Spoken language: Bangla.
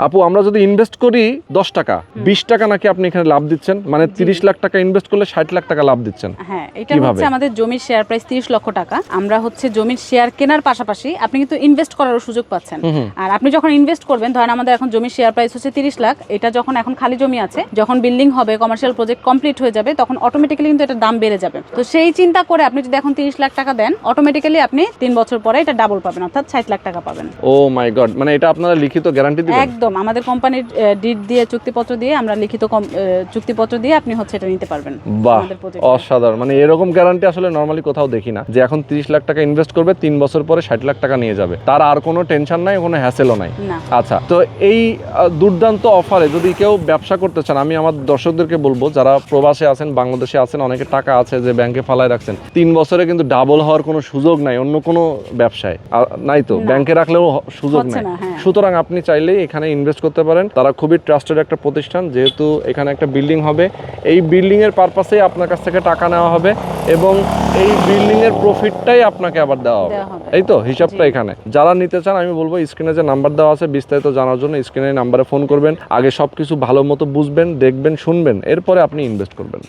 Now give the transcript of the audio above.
আপু আমরা যদি ইনভেস্ট করি 10 টাকা 20 টাকা নাকি আপনি এখানে লাভ দিচ্ছেন, মানে 30 লাখ টাকা ইনভেস্ট করলে 60 লাখ টাকা লাভ দিচ্ছেন। হ্যাঁ, এটা হচ্ছে আমাদের জমির শেয়ার প্রাইস 30 লক্ষ টাকা। আমরা হচ্ছে জমির শেয়ার কেনার পাশাপাশি আপনি কিন্তু ইনভেস্ট করারও সুযোগ পাচ্ছেন। আর আপনি যখন ইনভেস্ট করবেন, ধরেন আমাদের এখন জমির শেয়ার প্রাইস হচ্ছে 30 লাখ, এটা যখন এখন খালি জমি আছে, যখন বিল্ডিং হবে, কমার্শিয়াল প্রজেক্ট কমপ্লিট হয়ে যাবে, তখন অটোমেটিক্যালি কিন্তু এটার দাম বেড়ে যাবে। তো সেই চিন্তা করে আপনি যদি এখন 30 লাখ টাকা দেন, অটোমেটিক্যালি আপনি 3 বছর পরে এটা ডাবল পাবেন, অর্থাৎ 60 লাখ টাকা পাবেন। ও মাই গড, মানে এটা আপনারা লিখিত গ্যারান্টি দিবেন? একদম, আমাদের কোম্পানির ডিড দিয়ে চুক্তিপত্র দিয়ে, আমরা লিখিত চুক্তিপত্র দিয়ে আপনি হচ্ছে এটা নিতে পারবেন। বাহ, অসাধারণ। মানে এরকম গ্যারান্টি আসলে নরমালি কোথাও দেখি না, যে এখন 30 লাখ টাকা ইনভেস্ট করবে, 3 বছর পরে 60 লাখ টাকা নিয়ে যাবে, তার আর কোনো টেনশন নাই, কোনো হ্যাসেলও নাই। আচ্ছা, তো এই দুর্দান্ত অফারে যদি কেউ ব্যবসা করতে চান, আমি আমার দর্শকদেরকে বলবো যারা প্রবাসে আছেন, বাংলাদেশে আছেন, অনেকে টাকা আছে যে ব্যাংকে ফালায় রাখছেন, 3 বছরে কিন্তু ডাবল হওয়ার কোনো সুযোগ নাই অন্য কোনো ব্যবসায়, নাই তো ব্যাংকে রাখলেও সুযোগ নাই। সুতরাং আপনি চাইলেই এখানে ইনভেস্ট করতে পারেন। তারা খুবই ট্রাস্টেড একটা প্রতিষ্ঠান, যেহেতু এখানে একটা বিল্ডিং হবে, এই বিল্ডিং এর পারপাসে আপনার কাছ থেকে টাকা নেওয়া হবে এবং এই বিল্ডিং এর প্রফিটটাই আপনাকে আবার দেওয়া হবে। এই তো হিসাবটা এখানে। যারা নিতে চান আমি বলবো স্ক্রিনে যে নাম্বার দেওয়া আছে, বিস্তারিত জানার জন্য স্ক্রিনে নাম্বারে ফোন করবেন। আগে সবকিছু ভালো মতো বুঝবেন, দেখবেন, শুনবেন, এরপরে আপনি ইনভেস্ট করবেন।